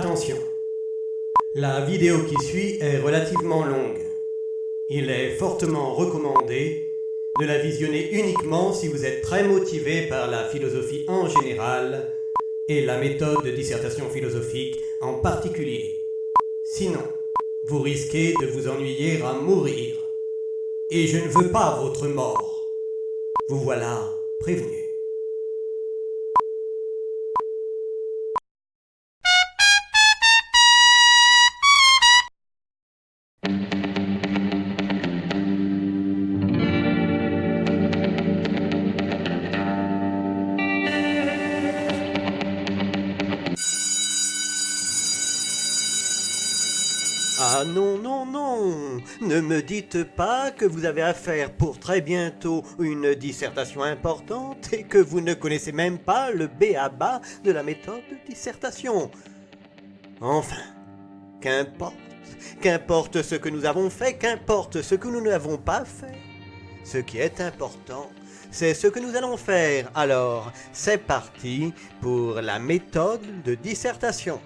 Attention, la vidéo qui suit est relativement longue. Il est fortement recommandé de la visionner uniquement si vous êtes très motivé par la philosophie en général et la méthode de dissertation philosophique en particulier. Sinon, vous risquez de vous ennuyer à mourir. Et je ne veux pas votre mort. Vous voilà prévenu. Ah non, non, non, ne me dites pas que vous avez affaire pour très bientôt une dissertation importante et que vous ne connaissez même pas le b.a.-ba de la méthode de dissertation. Enfin, qu'importe ce que nous avons fait, qu'importe ce que nous n'avons pas fait. Ce qui est important, c'est ce que nous allons faire. Alors, c'est parti pour la méthode de dissertation.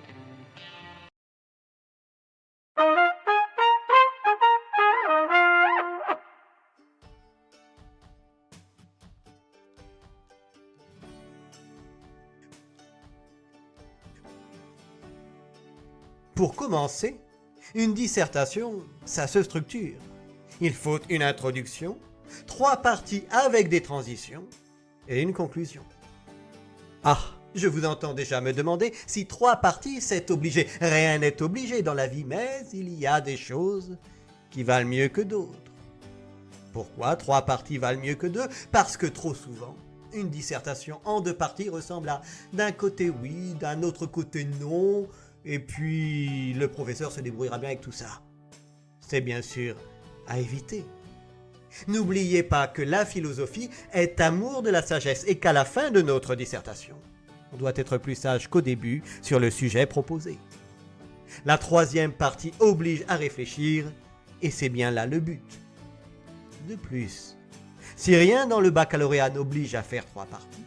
Pour commencer, une dissertation, ça se structure. Il faut une introduction, 3 parties avec des transitions et une conclusion. Ah, je vous entends déjà me demander si 3 parties c'est obligé. Rien n'est obligé dans la vie, mais il y a des choses qui valent mieux que d'autres. Pourquoi 3 parties valent mieux que 2 ? Parce que trop souvent, une dissertation en 2 parties ressemble à d'un côté oui, d'un autre côté non, et puis le professeur se débrouillera bien avec tout ça. C'est bien sûr à éviter. N'oubliez pas que la philosophie est amour de la sagesse et qu'à la fin de notre dissertation, on doit être plus sage qu'au début sur le sujet proposé. La 3e partie oblige à réfléchir et c'est bien là le but. De plus, si rien dans le baccalauréat n'oblige à faire 3 parties,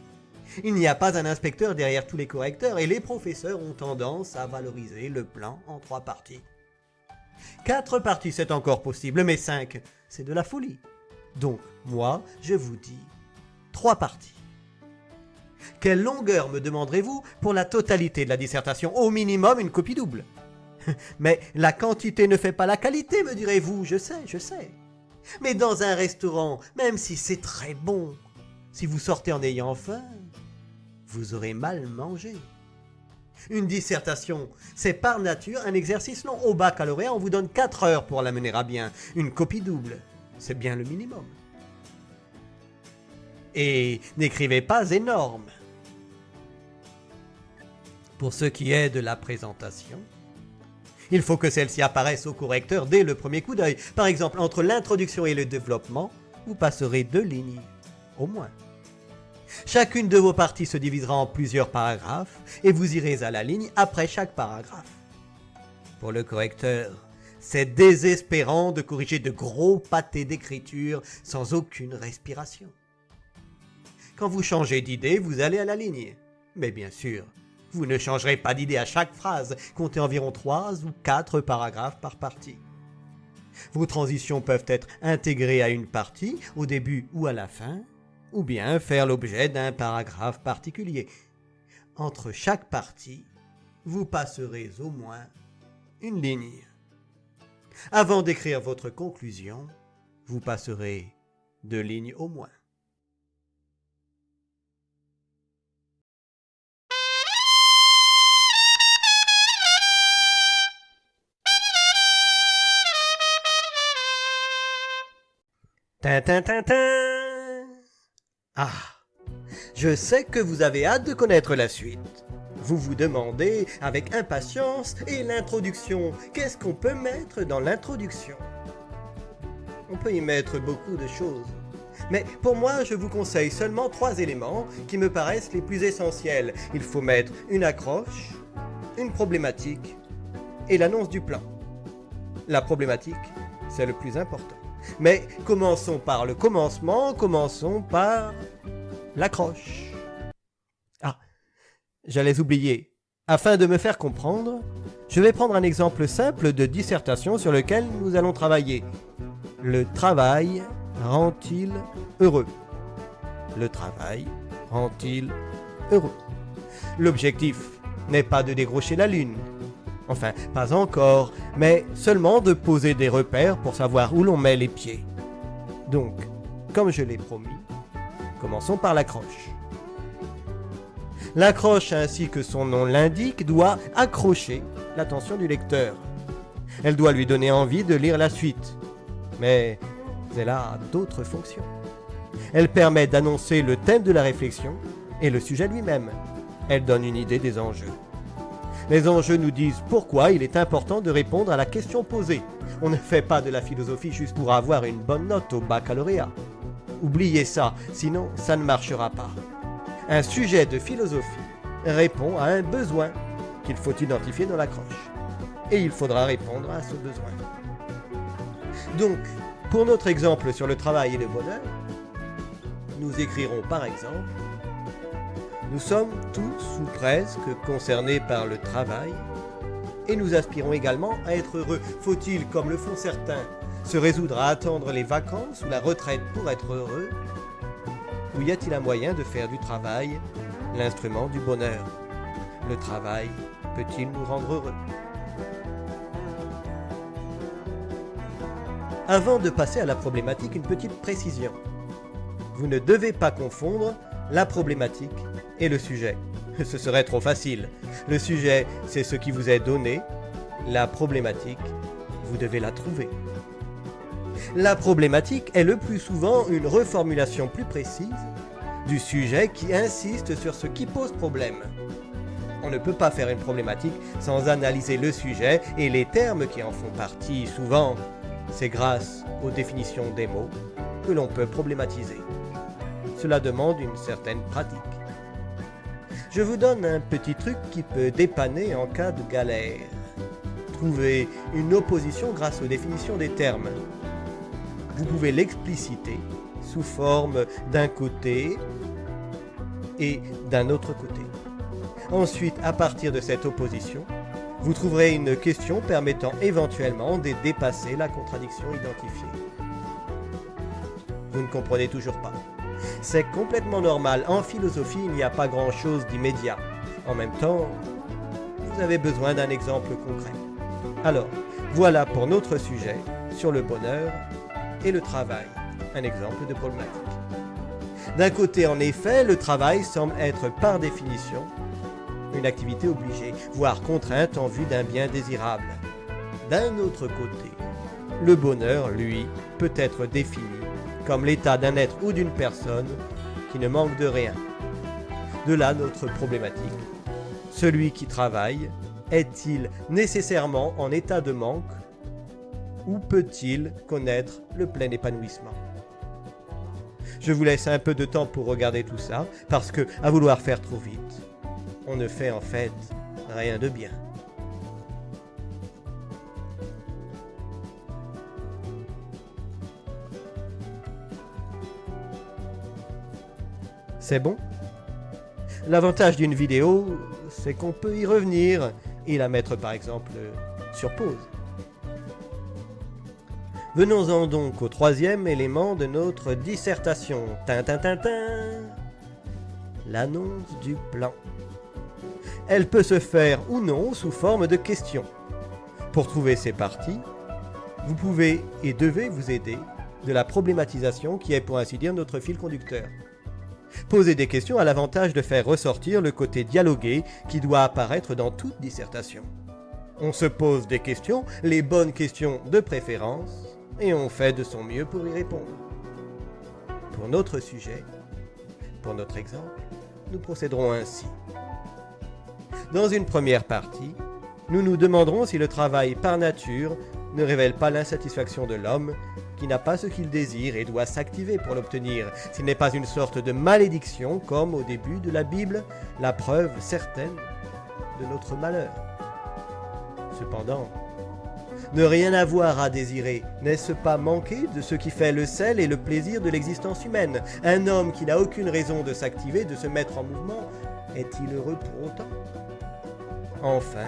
il n'y a pas un inspecteur derrière tous les correcteurs et les professeurs ont tendance à valoriser le plan en 3 parties. 4 parties, c'est encore possible, mais 5, c'est de la folie. Donc, moi, je vous dis 3 parties. Quelle longueur me demanderez-vous pour la totalité de la dissertation ? Au minimum, une copie double. Mais la quantité ne fait pas la qualité, me direz-vous, je sais. Mais dans un restaurant, même si c'est très bon, si vous sortez en ayant faim, vous aurez mal mangé. Une dissertation, c'est par nature un exercice long. Au baccalauréat, on vous donne 4 heures pour la mener à bien. Une copie double, c'est bien le minimum. Et n'écrivez pas énorme. Pour ce qui est de la présentation, il faut que celle-ci apparaisse au correcteur dès le premier coup d'œil. Par exemple, entre l'introduction et le développement, vous passerez 2 lignes, au moins. Chacune de vos parties se divisera en plusieurs paragraphes et vous irez à la ligne après chaque paragraphe. Pour le correcteur, c'est désespérant de corriger de gros pâtés d'écriture sans aucune respiration. Quand vous changez d'idée, vous allez à la ligne. Mais bien sûr, vous ne changerez pas d'idée à chaque phrase. Comptez environ 3 ou 4 paragraphes par partie. Vos transitions peuvent être intégrées à une partie, au début ou à la fin, ou bien faire l'objet d'un paragraphe particulier. Entre chaque partie, vous passerez au moins une ligne. Avant d'écrire votre conclusion, vous passerez 2 lignes au moins. Tintin. Ah, je sais que vous avez hâte de connaître la suite. Vous vous demandez avec impatience, et l'introduction, qu'est-ce qu'on peut mettre dans l'introduction ? On peut y mettre beaucoup de choses. Mais pour moi, je vous conseille seulement 3 éléments qui me paraissent les plus essentiels. Il faut mettre une accroche, une problématique et l'annonce du plan. La problématique, c'est le plus important. Mais commençons par le commencement, commençons par l'accroche. Ah, j'allais oublier. Afin de me faire comprendre, Je vais prendre un exemple simple de dissertation sur lequel nous allons travailler. Le travail rend-il heureux? Le travail rend-il heureux? L'objectif n'est pas de décrocher la lune. Enfin, pas encore, mais seulement de poser des repères pour savoir où l'on met les pieds. Donc, comme je l'ai promis, commençons par l'accroche. L'accroche, ainsi que son nom l'indique, doit accrocher l'attention du lecteur. Elle doit lui donner envie de lire la suite. Mais elle a d'autres fonctions. Elle permet d'annoncer le thème de la réflexion et le sujet lui-même. Elle donne une idée des enjeux. Les enjeux nous disent pourquoi il est important de répondre à la question posée. On ne fait pas de la philosophie juste pour avoir une bonne note au baccalauréat. Oubliez ça, sinon ça ne marchera pas. Un sujet de philosophie répond à un besoin qu'il faut identifier dans l'accroche. Et il faudra répondre à ce besoin. Donc, pour notre exemple sur le travail et le bonheur, nous écrirons par exemple: nous sommes tous ou presque concernés par le travail et nous aspirons également à être heureux. Faut-il, comme le font certains, se résoudre à attendre les vacances ou la retraite pour être heureux? Ou y a-t-il un moyen de faire du travail l'instrument du bonheur? Le travail peut-il nous rendre heureux? Avant de passer à la problématique, une petite précision. Vous ne devez pas confondre la problématique et le sujet. Ce serait trop facile. Le sujet, c'est ce qui vous est donné. La problématique, vous devez la trouver. La problématique est le plus souvent une reformulation plus précise du sujet qui insiste sur ce qui pose problème. On ne peut pas faire une problématique sans analyser le sujet et les termes qui en font partie. Souvent, c'est grâce aux définitions des mots que l'on peut problématiser. Cela demande une certaine pratique. Je vous donne un petit truc qui peut dépanner en cas de galère. Trouvez une opposition grâce aux définitions des termes. Vous pouvez l'expliciter sous forme d'un côté et d'un autre côté. Ensuite, à partir de cette opposition, vous trouverez une question permettant éventuellement de dépasser la contradiction identifiée. Vous ne comprenez toujours pas. C'est complètement normal. En philosophie, il n'y a pas grand-chose d'immédiat. En même temps, vous avez besoin d'un exemple concret. Alors, voilà pour notre sujet sur le bonheur et le travail. Un exemple de problématique. D'un côté, en effet, le travail semble être par définition une activité obligée, voire contrainte en vue d'un bien désirable. D'un autre côté, le bonheur, lui, peut être défini comme l'état d'un être ou d'une personne qui ne manque de rien. De là notre problématique. Celui qui travaille, est-il nécessairement en état de manque ou peut-il connaître le plein épanouissement? Je vous laisse un peu de temps pour regarder tout ça, parce que, à vouloir faire trop vite, on ne fait en fait rien de bien. C'est bon? L'avantage d'une vidéo, c'est qu'on peut y revenir et la mettre par exemple sur pause. Venons-en donc au troisième élément de notre dissertation. L'annonce du plan. Elle peut se faire ou non sous forme de questions. Pour trouver ces parties, vous pouvez et devez vous aider de la problématisation qui est pour ainsi dire notre fil conducteur. Poser des questions a l'avantage de faire ressortir le côté dialogué qui doit apparaître dans toute dissertation. On se pose des questions, les bonnes questions de préférence, et on fait de son mieux pour y répondre. Pour notre sujet, pour notre exemple, nous procéderons ainsi. Dans une première partie, nous nous demanderons si le travail par nature ne révèle pas l'insatisfaction de l'homme qui n'a pas ce qu'il désire et doit s'activer pour l'obtenir, s'il n'est pas une sorte de malédiction comme au début de la Bible, la preuve certaine de notre malheur. Cependant, ne rien avoir à désirer, n'est-ce pas manquer de ce qui fait le sel et le plaisir de l'existence humaine? Un homme qui n'a aucune raison de s'activer, de se mettre en mouvement, est-il heureux pour autant? Enfin,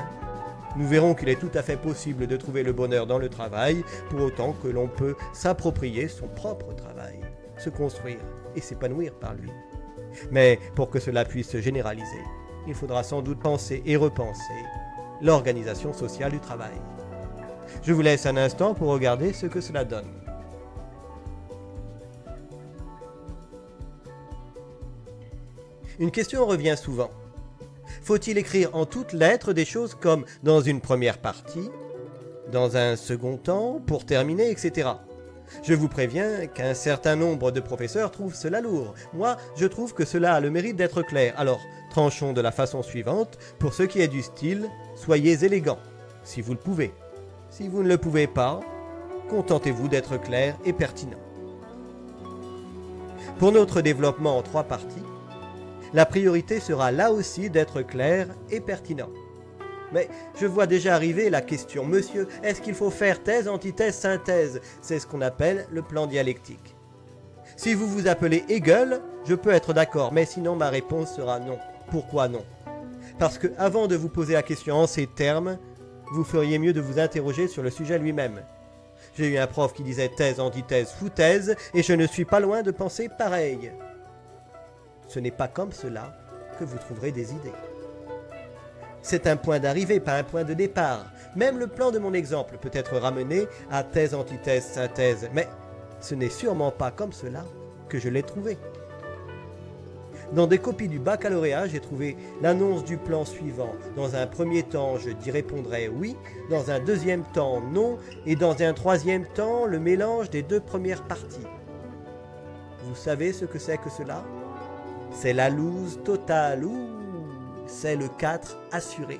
Nous verrons qu'il est tout à fait possible de trouver le bonheur dans le travail, pour autant que l'on peut s'approprier son propre travail, se construire et s'épanouir par lui. Mais pour que cela puisse se généraliser, il faudra sans doute penser et repenser l'organisation sociale du travail. Je vous laisse un instant pour regarder ce que cela donne. Une question revient souvent. Faut-il écrire en toutes lettres des choses comme dans une première partie, dans un second temps, pour terminer, etc. Je vous préviens qu'un certain nombre de professeurs trouvent cela lourd. Moi, je trouve que cela a le mérite d'être clair. Alors, tranchons de la façon suivante. Pour ce qui est du style, soyez élégant, si vous le pouvez. Si vous ne le pouvez pas, contentez-vous d'être clair et pertinent. Pour notre développement en 3 parties, la priorité sera là aussi d'être clair et pertinent. Mais je vois déjà arriver la question, monsieur, est-ce qu'il faut faire thèse, antithèse, synthèse? C'est ce qu'on appelle le plan dialectique. Si vous vous appelez Hegel, je peux être d'accord, mais sinon ma réponse sera non. Pourquoi non? Parce que avant de vous poser la question en ces termes, vous feriez mieux de vous interroger sur le sujet lui-même. J'ai eu un prof qui disait thèse, antithèse, foutaise, et je ne suis pas loin de penser pareil. Ce n'est pas comme cela que vous trouverez des idées. C'est un point d'arrivée, pas un point de départ. Même le plan de mon exemple peut être ramené à thèse, antithèse, synthèse, mais ce n'est sûrement pas comme cela que je l'ai trouvé. Dans des copies du baccalauréat, j'ai trouvé l'annonce du plan suivant. Dans un premier temps, je d'y répondrai oui, dans un deuxième temps, non, et dans un troisième temps, le mélange des 2 premières parties. Vous savez ce que c'est que cela? C'est la loose totale, c'est le 4 assuré.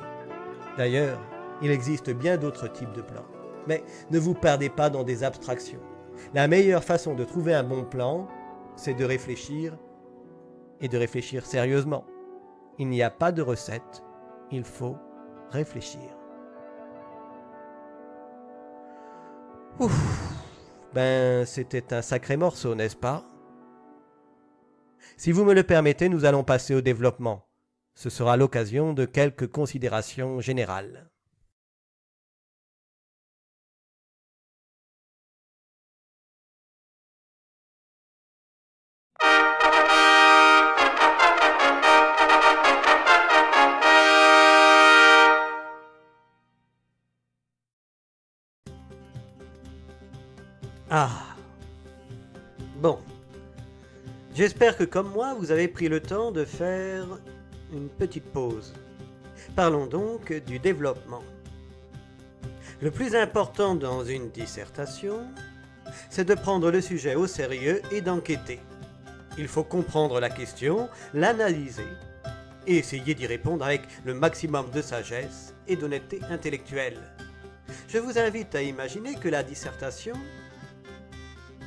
D'ailleurs, il existe bien d'autres types de plans. Mais ne vous perdez pas dans des abstractions. La meilleure façon de trouver un bon plan, c'est de réfléchir, et de réfléchir sérieusement. Il n'y a pas de recette, il faut réfléchir. C'était un sacré morceau, n'est-ce pas? Si vous me le permettez, nous allons passer au développement. Ce sera l'occasion de quelques considérations générales. Ah. Bon. J'espère que comme moi, vous avez pris le temps de faire une petite pause. Parlons donc du développement. Le plus important dans une dissertation, c'est de prendre le sujet au sérieux et d'enquêter. Il faut comprendre la question, l'analyser et essayer d'y répondre avec le maximum de sagesse et d'honnêteté intellectuelle. Je vous invite à imaginer que la dissertation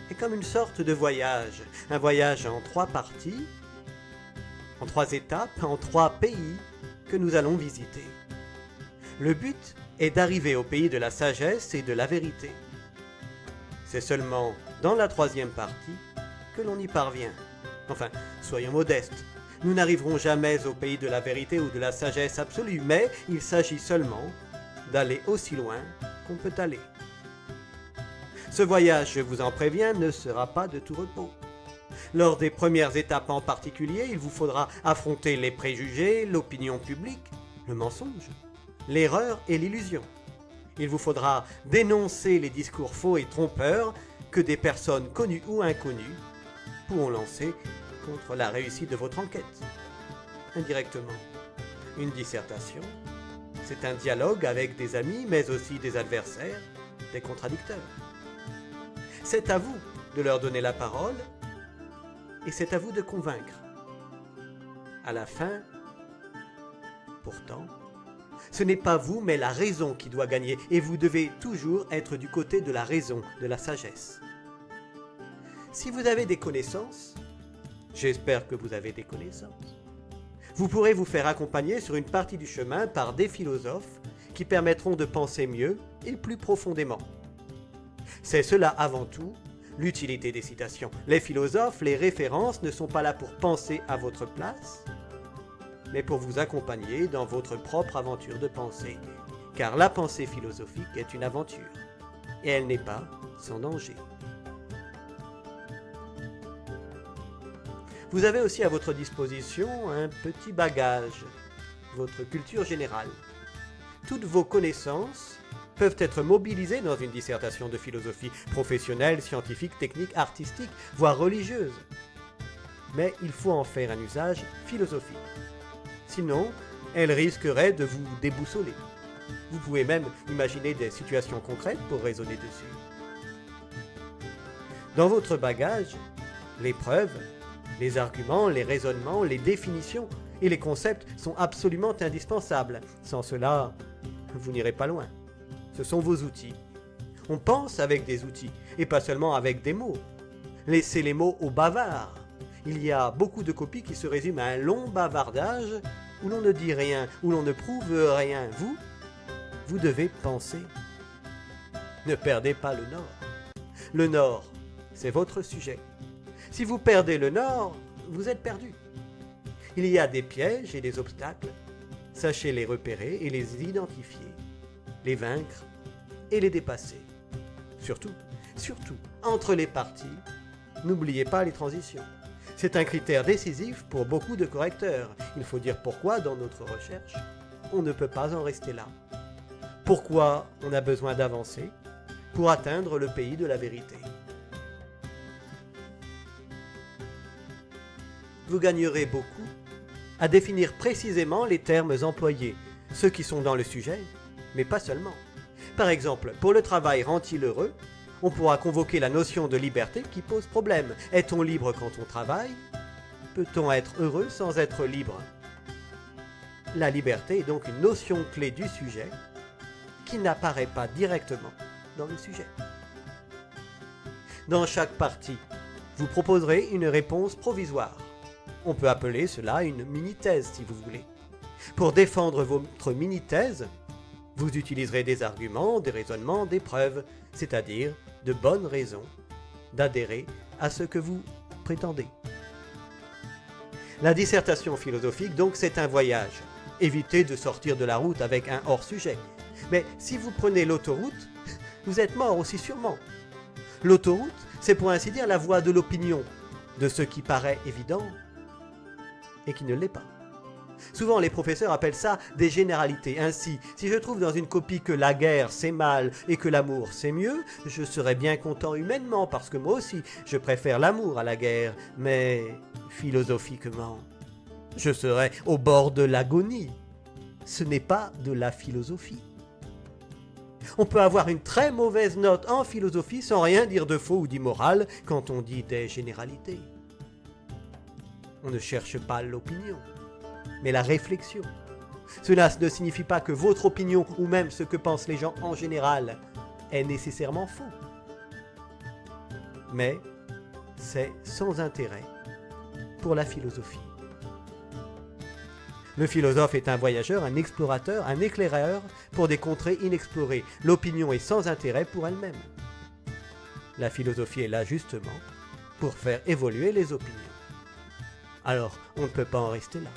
est comme une sorte de voyage, un voyage en 3 parties, en 3 étapes, en 3 pays que nous allons visiter. Le but est d'arriver au pays de la sagesse et de la vérité. C'est seulement dans la 3e partie que l'on y parvient. Enfin, soyons modestes, nous n'arriverons jamais au pays de la vérité ou de la sagesse absolue, mais il s'agit seulement d'aller aussi loin qu'on peut aller. Ce voyage, je vous en préviens, ne sera pas de tout repos. Lors des premières étapes en particulier, il vous faudra affronter les préjugés, l'opinion publique, le mensonge, l'erreur et l'illusion. Il vous faudra dénoncer les discours faux et trompeurs que des personnes connues ou inconnues pourront lancer contre la réussite de votre enquête. Indirectement, une dissertation, c'est un dialogue avec des amis, mais aussi des adversaires, des contradicteurs. C'est à vous de leur donner la parole et c'est à vous de convaincre. À la fin, pourtant, ce n'est pas vous mais la raison qui doit gagner et vous devez toujours être du côté de la raison, de la sagesse. Si vous avez des connaissances, j'espère que vous avez des connaissances, vous pourrez vous faire accompagner sur une partie du chemin par des philosophes qui permettront de penser mieux et plus profondément. C'est cela avant tout, l'utilité des citations. Les philosophes, les références ne sont pas là pour penser à votre place, mais pour vous accompagner dans votre propre aventure de pensée. car la pensée philosophique est une aventure, et elle n'est pas sans danger. Vous avez aussi à votre disposition un petit bagage, votre culture générale. Toutes vos connaissances peuvent être mobilisées dans une dissertation de philosophie professionnelle, scientifique, technique, artistique, voire religieuse. Mais il faut en faire un usage philosophique. Sinon, elle risquerait de vous déboussoler. Vous pouvez même imaginer des situations concrètes pour raisonner dessus. Dans votre bagage, les preuves, les arguments, les raisonnements, les définitions et les concepts sont absolument indispensables. Sans cela, vous n'irez pas loin. Ce sont vos outils. On pense avec des outils, et pas seulement avec des mots. Laissez les mots aux bavards. Il y a beaucoup de copies qui se résument à un long bavardage où l'on ne dit rien, où l'on ne prouve rien. Vous devez penser. Ne perdez pas le nord. Le nord, c'est votre sujet. Si vous perdez le nord, vous êtes perdu. Il y a des pièges et des obstacles. Sachez les repérer et les identifier, les vaincre et les dépasser. Surtout, entre les parties, n'oubliez pas les transitions. C'est un critère décisif pour beaucoup de correcteurs. Il faut dire pourquoi, dans notre recherche, on ne peut pas en rester là. Pourquoi on a besoin d'avancer pour atteindre le pays de la vérité. Vous gagnerez beaucoup à définir précisément les termes employés, ceux qui sont dans le sujet, mais pas seulement. Par exemple, pour le travail rend-il heureux, on pourra convoquer la notion de liberté qui pose problème. Est-on libre quand on travaille? Peut-on être heureux sans être libre? La liberté est donc une notion clé du sujet qui n'apparaît pas directement dans le sujet. Dans chaque partie, vous proposerez une réponse provisoire. On peut appeler cela une mini-thèse si vous voulez. Pour défendre votre mini-thèse, vous utiliserez des arguments, des raisonnements, des preuves, c'est-à-dire de bonnes raisons d'adhérer à ce que vous prétendez. La dissertation philosophique, donc, c'est un voyage. Évitez de sortir de la route avec un hors-sujet. Mais si vous prenez l'autoroute, vous êtes mort aussi sûrement. L'autoroute, c'est pour ainsi dire la voie de l'opinion, de ce qui paraît évident et qui ne l'est pas. Souvent, les professeurs appellent ça des généralités. Ainsi, si je trouve dans une copie que la guerre c'est mal et que l'amour c'est mieux, je serais bien content humainement parce que moi aussi, je préfère l'amour à la guerre. Mais philosophiquement, je serais au bord de l'agonie. Ce n'est pas de la philosophie. On peut avoir une très mauvaise note en philosophie sans rien dire de faux ou d'immoral quand on dit des généralités. On ne cherche pas l'opinion, mais la réflexion. Cela ne signifie pas que votre opinion, ou même ce que pensent les gens en général, est nécessairement faux. Mais c'est sans intérêt pour la philosophie. Le philosophe est un voyageur, un explorateur, un éclaireur pour des contrées inexplorées. L'opinion est sans intérêt pour elle-même. La philosophie est là justement pour faire évoluer les opinions. Alors, on ne peut pas en rester là.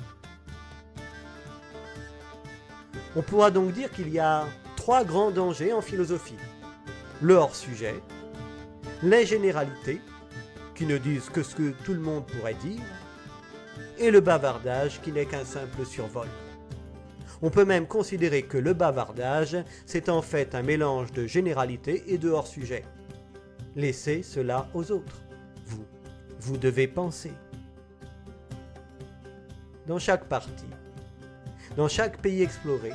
On pourra donc dire qu'il y a 3 grands dangers en philosophie. Le hors-sujet, les généralités, qui ne disent que ce que tout le monde pourrait dire, et le bavardage qui n'est qu'un simple survol. On peut même considérer que le bavardage, c'est en fait un mélange de généralité et de hors-sujet. Laissez cela aux autres. Vous devez penser. Dans chaque partie, dans chaque pays exploré,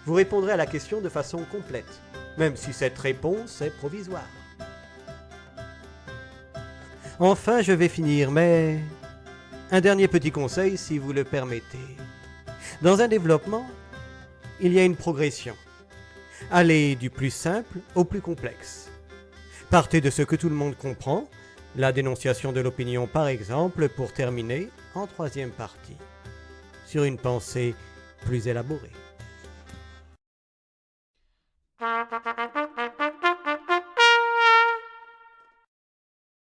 vous répondrez à la question de façon complète, même si cette réponse est provisoire. Enfin, je vais finir, mais un dernier petit conseil si vous le permettez. Dans un développement, il y a une progression. Allez du plus simple au plus complexe. Partez de ce que tout le monde comprend, la dénonciation de l'opinion par exemple, pour terminer en 3e partie, sur une pensée plus élaborée.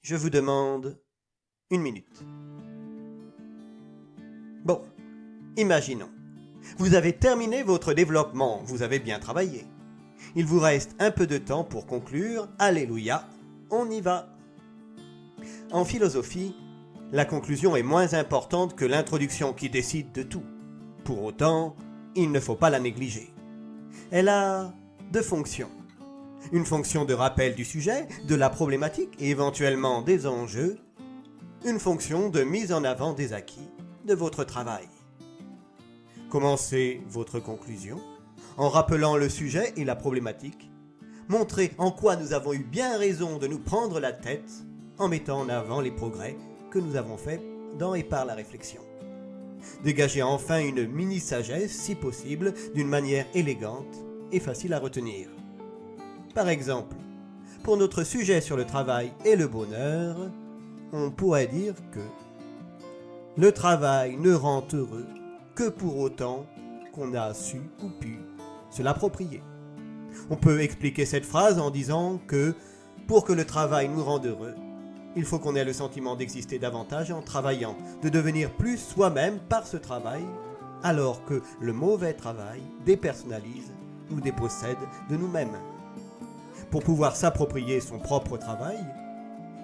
Je vous demande 1 minute. Bon, imaginons. Vous avez terminé votre développement, vous avez bien travaillé. Il vous reste un peu de temps pour conclure. Alléluia, on y va. En philosophie, la conclusion est moins importante que l'introduction qui décide de tout. Pour autant, il ne faut pas la négliger. Elle a deux fonctions. Une fonction de rappel du sujet, de la problématique et éventuellement des enjeux. Une fonction de mise en avant des acquis de votre travail. Commencez votre conclusion en rappelant le sujet et la problématique. Montrez en quoi nous avons eu bien raison de nous prendre la tête en mettant en avant les progrès que nous avons faits dans et par la réflexion. Dégagez enfin une mini-sagesse, si possible, d'une manière élégante et facile à retenir. Par exemple, pour notre sujet sur le travail et le bonheur, on pourrait dire que le travail ne rend heureux que pour autant qu'on a su ou pu se l'approprier. On peut expliquer cette phrase en disant que pour que le travail nous rende heureux, il faut qu'on ait le sentiment d'exister davantage en travaillant, de devenir plus soi-même par ce travail, alors que le mauvais travail dépersonnalise ou dépossède de nous-mêmes. Pour pouvoir s'approprier son propre travail,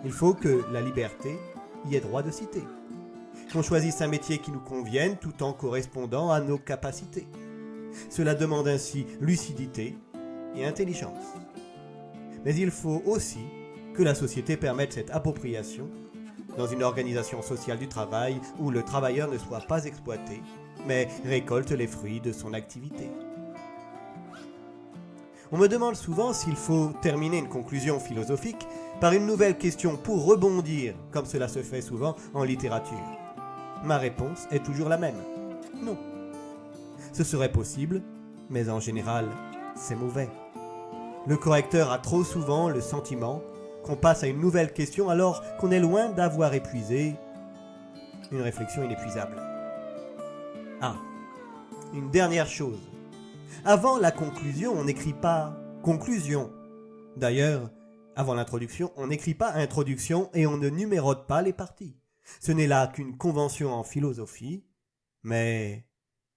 il faut que la liberté y ait droit de citer. Qu'on choisisse un métier qui nous convienne tout en correspondant à nos capacités. Cela demande ainsi lucidité et intelligence. Mais il faut aussi que la société permette cette appropriation dans une organisation sociale du travail où le travailleur ne soit pas exploité, mais récolte les fruits de son activité. On me demande souvent s'il faut terminer une conclusion philosophique par une nouvelle question pour rebondir, comme cela se fait souvent en littérature. Ma réponse est toujours la même. Non. Ce serait possible, mais en général, c'est mauvais. Le correcteur a trop souvent le sentiment qu'on passe à une nouvelle question alors qu'on est loin d'avoir épuisé une réflexion inépuisable. Ah, une dernière chose. Avant la conclusion, on n'écrit pas « conclusion ». D'ailleurs, avant l'introduction, on n'écrit pas « introduction » et on ne numérote pas les parties. Ce n'est là qu'une convention en philosophie, mais,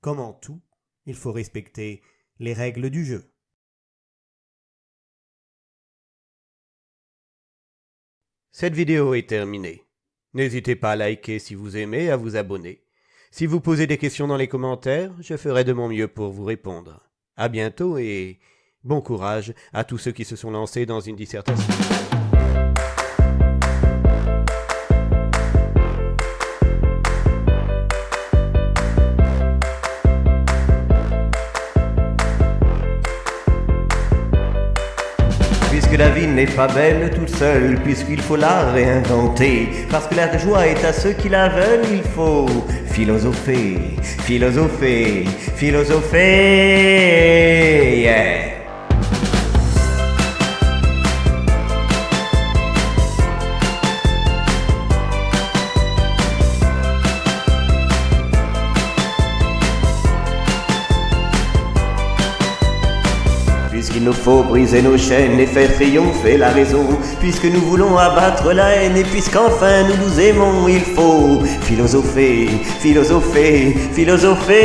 comme en tout, il faut respecter les règles du jeu. Cette vidéo est terminée. N'hésitez pas à liker si vous aimez et à vous abonner. Si vous posez des questions dans les commentaires, je ferai de mon mieux pour vous répondre. À bientôt et bon courage à tous ceux qui se sont lancés dans une dissertation. Puisque la vie n'est pas belle toute seule, puisqu'il faut la réinventer, parce que la joie est à ceux qui la veulent, il faut philosopher, philosopher, philosopher, yeah. Puisqu'il nous faut briser nos chaînes et faire triompher la raison, puisque nous voulons abattre la haine et puisqu'enfin nous nous aimons, il faut philosopher, philosopher, philosopher.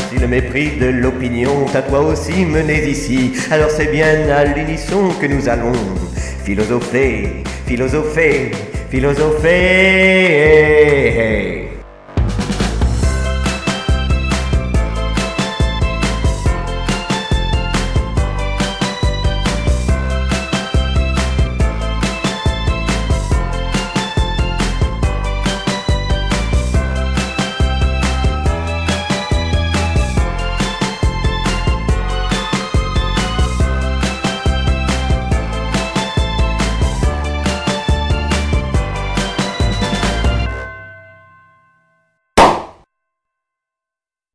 Si le mépris de l'opinion t'a toi aussi mené ici, alors c'est bien à l'unisson que nous allons philosopher, philosopher, philosopher.